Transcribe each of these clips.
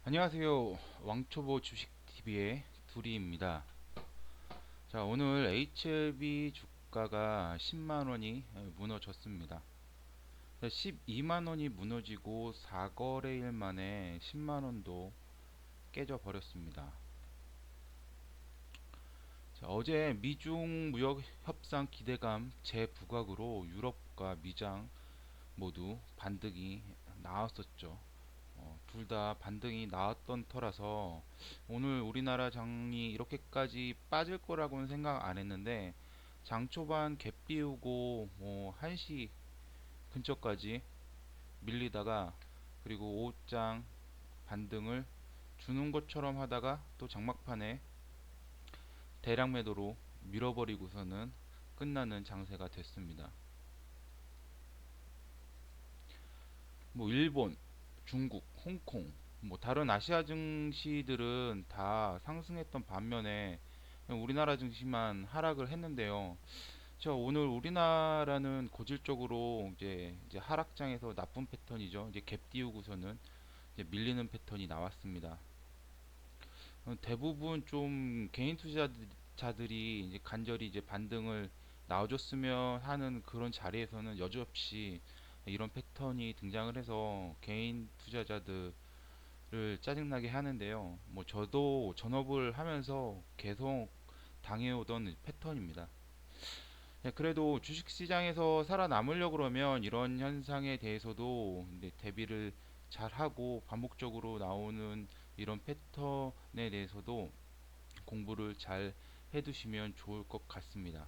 안녕하세요. 왕초보 주식TV의 두리입니다. 자, 오늘 HLB 주가가 10만원이 무너졌습니다. 12만원이 무너지고 4거래일 만에 10만원도 깨져 버렸습니다. 자, 어제 미중 무역 협상 기대감 재부각으로 유럽과 미장 모두 반등이 나왔었죠. 둘 다 반등이 나왔던 터라서 오늘 우리나라 장이 이렇게까지 빠질 거라고는 생각 안 했는데 장 초반 갭 띄우고 1시 근처까지 밀리다가 그리고 5장 반등을 주는 것처럼 하다가 또 장막판에 대량 매도로 밀어버리고서는 끝나는 장세가 됐습니다. 일본, 중국, 홍콩, 다른 아시아 증시들은 다 상승했던 반면에 우리나라 증시만 하락을 했는데요. 저 오늘 우리나라는 고질적으로 이제 하락장에서 나쁜 패턴이죠. 이제 갭 띄우고서는 이제 밀리는 패턴이 나왔습니다. 대부분 좀 개인 투자자들이 이제 간절히 이제 반등을 나와줬으면 하는 그런 자리에서는 여지없이 이런 패턴이 등장을 해서 개인 투자자들을 짜증나게 하는데요. 저도 전업을 하면서 계속 당해오던 패턴입니다. 그래도 주식시장에서 살아남으려고 그러면 이런 현상에 대해서도 대비를 잘 하고 반복적으로 나오는 이런 패턴에 대해서도 공부를 잘 해두시면 좋을 것 같습니다.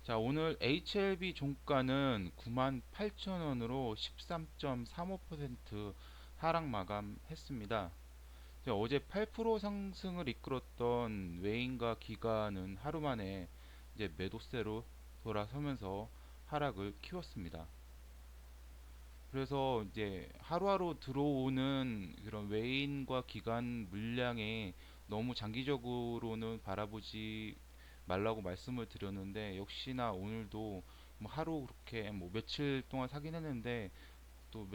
자, 오늘 HLB 종가는 98,000원으로 13.35% 하락 마감했습니다. 어제 8% 상승을 이끌었던 외인과 기관은 하루 만에 이제 매도세로 돌아서면서 하락을 키웠습니다. 그래서 이제 하루하루 들어오는 그런 외인과 기관 물량에 너무 장기적으로는 바라보지 말라고 말씀을 드렸는데 역시나 오늘도 하루 그렇게 며칠 동안 사긴 했는데 또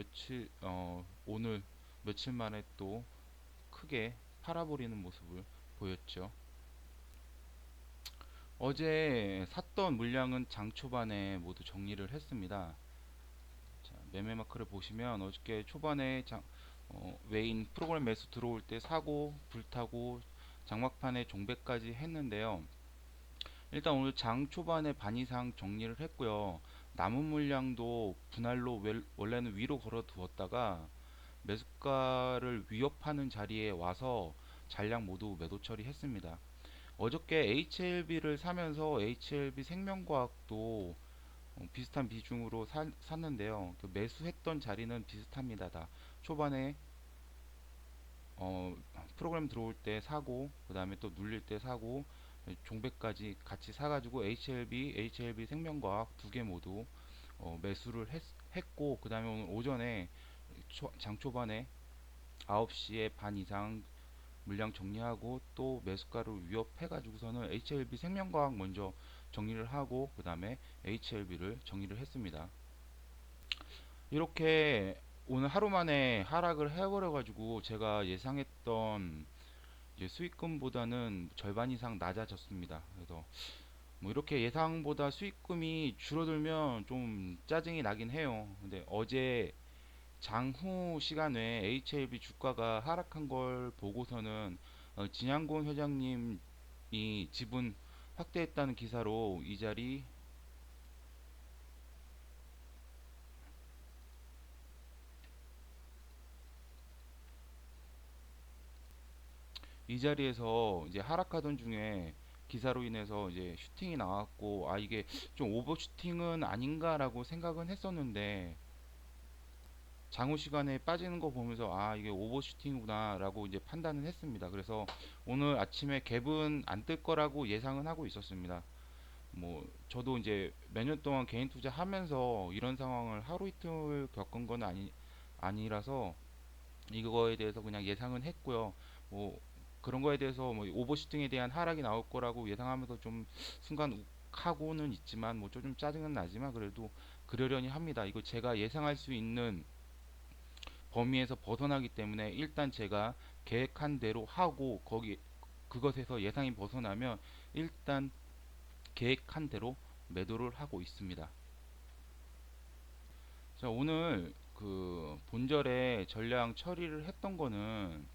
오늘 며칠 만에 또 크게 팔아버리는 모습을 보였죠. 어제 샀던 물량은 장 초반에 모두 정리를 했습니다. 자, 매매 마크를 보시면 어저께 초반에 외인 프로그램 매수 들어올 때 사고 불타고 장막판에 종배까지 했는데요. 일단 오늘 장 초반에 반 이상 정리를 했고요. 남은 물량도 분할로 원래는 위로 걸어 두었다가 매수가를 위협하는 자리에 와서 잔량 모두 매도 처리했습니다. 어저께 HLB를 사면서 HLB 생명과학도 비슷한 비중으로 샀는데요. 그 매수했던 자리는 비슷합니다. 다 초반에 어, 프로그램 들어올 때 사고 그 다음에 또 눌릴 때 사고 종배까지 같이 사가지고 HLB 생명과학 두 개 모두 매수를 했고 그 다음에 오늘 오전에 장 초반에 9시에 반 이상 물량 정리하고 또 매수가를 위협해가지고서는 HLB 생명과학 먼저 정리를 하고 그 다음에 HLB를 정리를 했습니다. 이렇게 오늘 하루 만에 하락을 해버려가지고 제가 예상했던 이제 수익금보다는 절반 이상 낮아졌습니다. 그래서 이렇게 예상보다 수익금이 줄어들면 좀 짜증이 나긴 해요. 근데 어제 장후 시간에 HLB 주가가 하락한 걸 보고서는 진양곤 회장님이 지분 확대했다는 기사로 이 자리에서 이제 하락하던 중에 기사로 인해서 이제 슈팅이 나왔고 아 이게 좀 오버 슈팅은 아닌가라고 생각은 했었는데 장후 시간에 빠지는 거 보면서 아 이게 오버 슈팅이구나라고 이제 판단을 했습니다. 그래서 오늘 아침에 갭은 안 뜰 거라고 예상은 하고 있었습니다. 저도 이제 몇 년 동안 개인 투자하면서 이런 상황을 하루 이틀 겪은 건 아니라서 이거에 대해서 그냥 예상은 했고요. 뭐 그런 거에 대해서 오버슈팅에 대한 하락이 나올 거라고 예상하면서 좀 순간 욱하고는 있지만 좀 짜증은 나지만 그래도 그러려니 합니다. 이거 제가 예상할 수 있는 범위에서 벗어나기 때문에 일단 제가 계획한 대로 하고 거기 그것에서 예상이 벗어나면 일단 계획한 대로 매도를 하고 있습니다. 자, 오늘 그 본절에 전량 처리를 했던 거는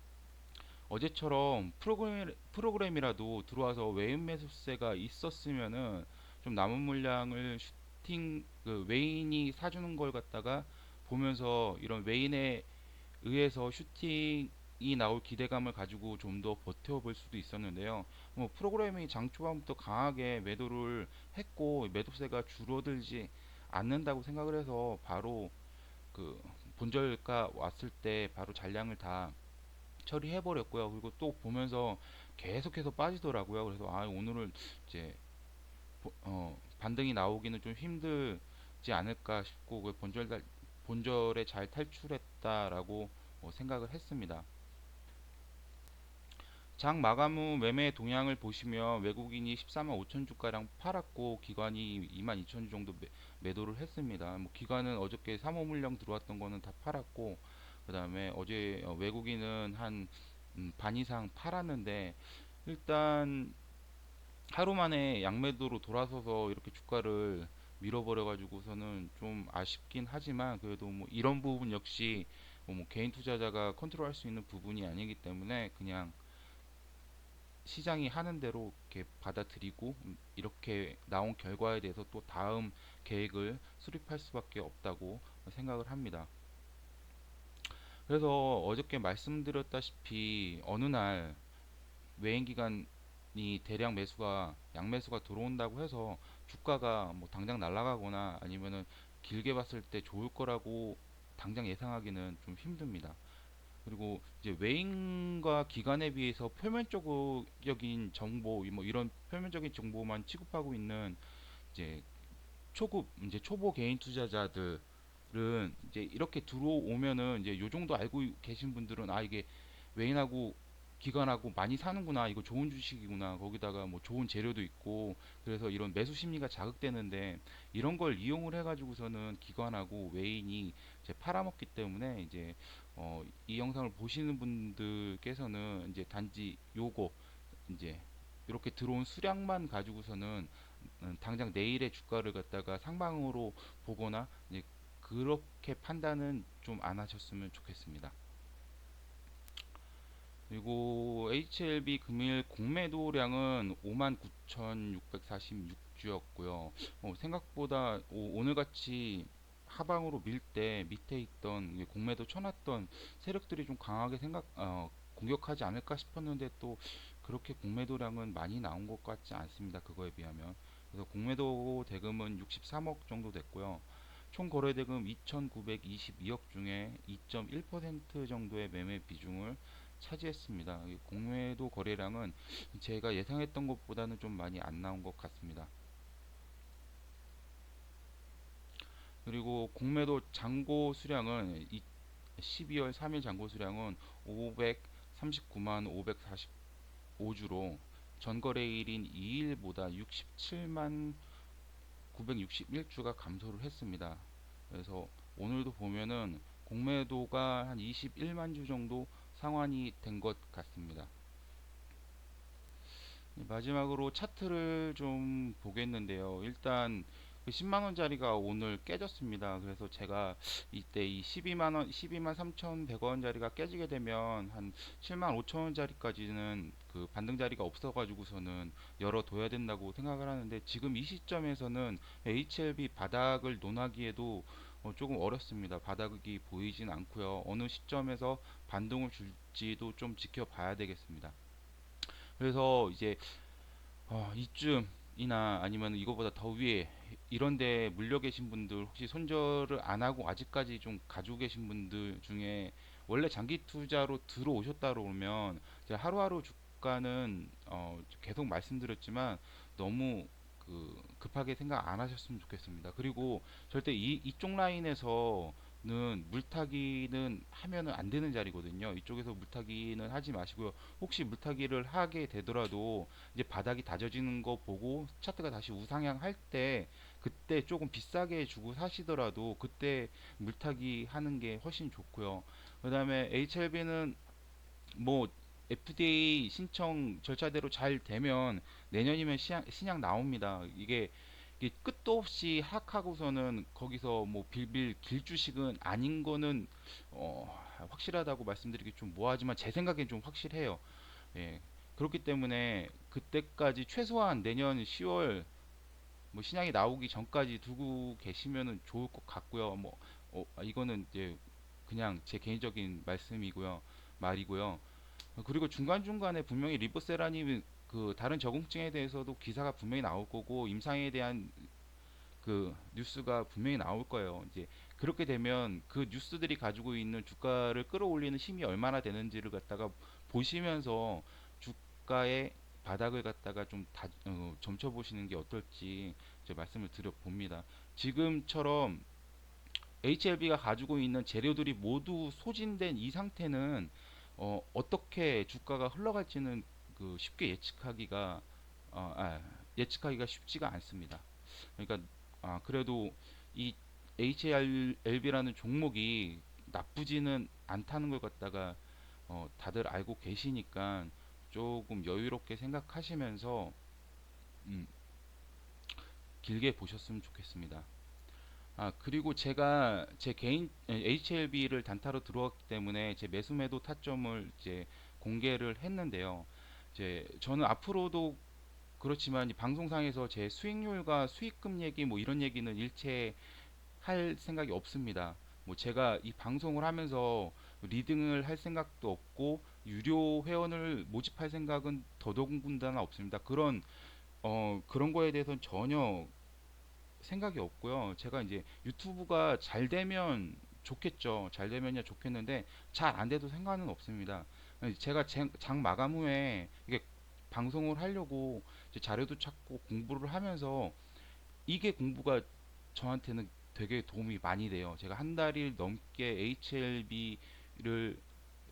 어제처럼 프로그램이라도 들어와서 외인 매수세가 있었으면은 좀 남은 물량을 슈팅 그 외인이 사주는 걸 갖다가 보면서 이런 외인에 의해서 슈팅이 나올 기대감을 가지고 좀 더 버텨볼 수도 있었는데요. 뭐 프로그램이 장 초반부터 강하게 매도를 했고 매도세가 줄어들지 않는다고 생각을 해서 바로 그 본절가 왔을 때 바로 잔량을 다 처리해 버렸고요. 그리고 또 보면서 계속해서 빠지더라고요. 그래서 아 오늘은 이제 반등이 나오기는 좀 힘들지 않을까 싶고 그 본절에 잘 탈출했다라고 생각을 했습니다. 장 마감 후 매매 동향을 보시면 외국인이 14만 5천 주가량 팔았고 기관이 2만 2천 주 정도 매도를 했습니다. 뭐 기관은 어저께 3호 물량 들어왔던 거는 다 팔았고 그다음에 어제 외국인은 한 반 이상 팔았는데 일단 하루 만에 양매도로 돌아서서 이렇게 주가를 밀어버려 가지고서는 좀 아쉽긴 하지만 그래도 뭐 이런 부분 역시 뭐 개인 투자자가 컨트롤할 수 있는 부분이 아니기 때문에 그냥 시장이 하는 대로 이렇게 받아들이고 이렇게 나온 결과에 대해서 또 다음 계획을 수립할 수밖에 없다고 생각을 합니다. 그래서 어저께 말씀드렸다시피 어느 날 외인 기관이 대량 매수가 양매수가 들어온다고 해서 주가가 뭐 당장 날아가거나 아니면은 길게 봤을 때 좋을 거라고 당장 예상하기는 좀 힘듭니다. 그리고 이제 외인과 기관에 비해서 표면적인 정보 뭐 이런 표면적인 정보만 취급하고 있는 이제 이제 초보 개인 투자자들은 이제 이렇게 들어오면은 이제 요 정도 알고 계신 분들은 아 이게 외인하고 기관하고 많이 사는구나 이거 좋은 주식이구나 거기다가 뭐 좋은 재료도 있고 그래서 이런 매수 심리가 자극되는데 이런 걸 이용을 해가지고서는 기관하고 외인이 이제 팔아먹기 때문에 이제 이 영상을 보시는 분들께서는 이제 단지 요거 이제 이렇게 들어온 수량만 가지고서는 당장 내일의 주가를 갖다가 상방으로 보거나 이제 그렇게 판단은 좀 안 하셨으면 좋겠습니다. 그리고 HLB 금일 공매도량은 59,646주였고요. 생각보다 오늘같이 하방으로 밀 때 밑에 있던 공매도 쳐놨던 세력들이 좀 강하게 공격하지 않을까 싶었는데 또 그렇게 공매도량은 많이 나온 것 같지 않습니다. 그거에 비하면. 그래서 공매도 대금은 63억 정도 됐고요. 총 거래 대금 2,922억 중에 2.1% 정도의 매매 비중을 차지했습니다. 공매도 거래량은 제가 예상했던 것보다는 좀 많이 안 나온 것 같습니다. 그리고 공매도 잔고 수량은 12월 3일 잔고 수량은 539만 545주로 전거래일인 2일보다 67만 961주가 감소를 했습니다. 그래서 오늘도 보면은 공매도가 한 21만 주 정도 상환이 된 것 같습니다. 마지막으로 차트를 좀 보겠는데요. 일단 그 10만 원짜리가 오늘 깨졌습니다. 그래서 제가 이때 이 12만 원, 12만 3,100원짜리가 깨지게 되면 한 7만 5천 원짜리까지는 그 반등 자리가 없어가지고서는 열어둬야 된다고 생각을 하는데 지금 이 시점에서는 HLB 바닥을 논하기에도 조금 어렵습니다. 바닥이 보이진 않고요. 어느 시점에서 반등을 줄지도 좀 지켜봐야 되겠습니다. 그래서 이제 이쯤이나 아니면 이거보다 더 위에 이런데 물려 계신 분들 혹시 손절을 안 하고 아직까지 좀 가지고 계신 분들 중에 원래 장기 투자로 들어오셨다 그러면 이제 하루하루 주가는 계속 말씀드렸지만 너무 급하게 생각 안 하셨으면 좋겠습니다. 그리고 절대 이쪽 라인에서는 물타기는 하면은 안 되는 자리거든요. 이쪽에서 물타기는 하지 마시고요. 혹시 물타기를 하게 되더라도 이제 바닥이 다져지는 거 보고 차트가 다시 우상향 할 때 그때 조금 비싸게 주고 사시더라도 그때 물타기 하는 게 훨씬 좋고요. 그다음에 HLB는 뭐 FDA 신청 절차대로 잘 되면 내년이면 신약 나옵니다. 이게 끝도 없이 하락하고서는 거기서 뭐 빌빌 길 주식은 아닌 거는 확실하다고 말씀드리기 좀 뭐하지만 제 생각엔 좀 확실해요. 예. 그렇기 때문에 그때까지 최소한 내년 10월 뭐 신약이 나오기 전까지 두고 계시면은 좋을 것 같고요. 뭐 이거는 이제 그냥 제 개인적인 말씀이고요. 말이고요. 그리고 중간중간에 분명히 리보세라님 그 다른 적응증에 대해서도 기사가 분명히 나올 거고 임상에 대한 그 뉴스가 분명히 나올 거예요. 이제 그렇게 되면 그 뉴스들이 가지고 있는 주가를 끌어올리는 힘이 얼마나 되는지를 갖다가 보시면서 주가의 바닥을 갖다가 좀 점쳐보시는 게 어떨지 제 말씀을 드려 봅니다. 지금처럼 HLB가 가지고 있는 재료들이 모두 소진된 이 상태는 어떻게 주가가 흘러갈지는 쉽게 예측하기가 쉽지가 않습니다. 그러니까 그래도 이 HLB라는 종목이 나쁘지는 않다는 걸 갖다가 다들 알고 계시니까 조금 여유롭게 생각하시면서 음, 길게 보셨으면 좋겠습니다. 그리고 제가 제 개인 HLB를 단타로 들어왔기 때문에 제 매수매도 타점을 이제 공개를 했는데요. 이제 저는 앞으로도 그렇지만 이 방송상에서 제 수익률과 수익금 얘기 뭐 이런 얘기는 일체 할 생각이 없습니다. 뭐 제가 이 방송을 하면서 리딩을 할 생각도 없고 유료 회원을 모집할 생각은 더더군다나 없습니다. 그런 거에 대해서는 전혀 생각이 없고요. 제가 이제 유튜브가 잘 되면 좋겠죠. 잘 되면야 좋겠는데 잘 안 돼도 상관은 없습니다. 제가 장 마감 후에 이게 방송을 하려고 이제 자료도 찾고 공부를 하면서 이게 공부가 저한테는 되게 도움이 많이 돼요. 제가 한 달이 넘게 HLB를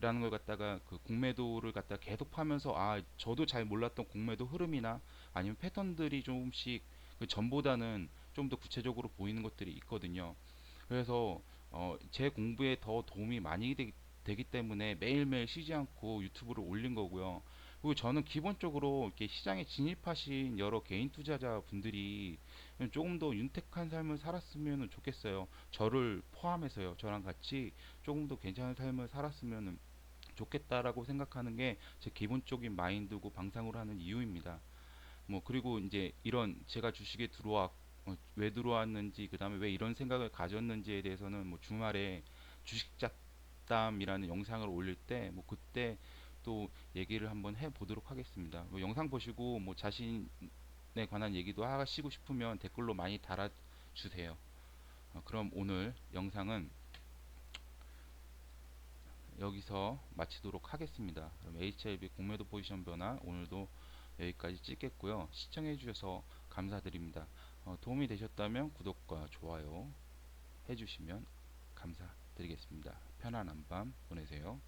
라는 걸 갖다가 그 공매도를 갖다 계속 파면서 저도 잘 몰랐던 공매도 흐름이나 아니면 패턴들이 조금씩 그 전보다는 좀 더 구체적으로 보이는 것들이 있거든요. 그래서 제 공부에 더 도움이 많이 되기 때문에 매일매일 쉬지 않고 유튜브를 올린 거고요. 그리고 저는 기본적으로 이렇게 시장에 진입하신 여러 개인 투자자 분들이 조금 더 윤택한 삶을 살았으면 좋겠어요. 저를 포함해서요. 저랑 같이 조금 더 괜찮은 삶을 살았으면 좋겠다라고 생각하는 게 제 기본적인 마인드고 방상으로 하는 이유입니다. 뭐 그리고 이제 이런 제가 주식에 왜 들어왔는지 그다음에 왜 이런 생각을 가졌는지에 대해서는 뭐 주말에 주식 잡담이라는 영상을 올릴 때 뭐 그때 또 얘기를 한번 해 보도록 하겠습니다. 뭐 영상 보시고 뭐 자신에 관한 얘기도 하시고 싶으면 댓글로 많이 달아 주세요. 그럼 오늘 영상은 여기서 마치도록 하겠습니다. 그럼 HLB 공매도 포지션 변화 오늘도 여기까지 찍겠고요. 시청해 주셔서 감사드립니다. 도움이 되셨다면 구독과 좋아요 해주시면 감사드리겠습니다. 편안한 밤 보내세요.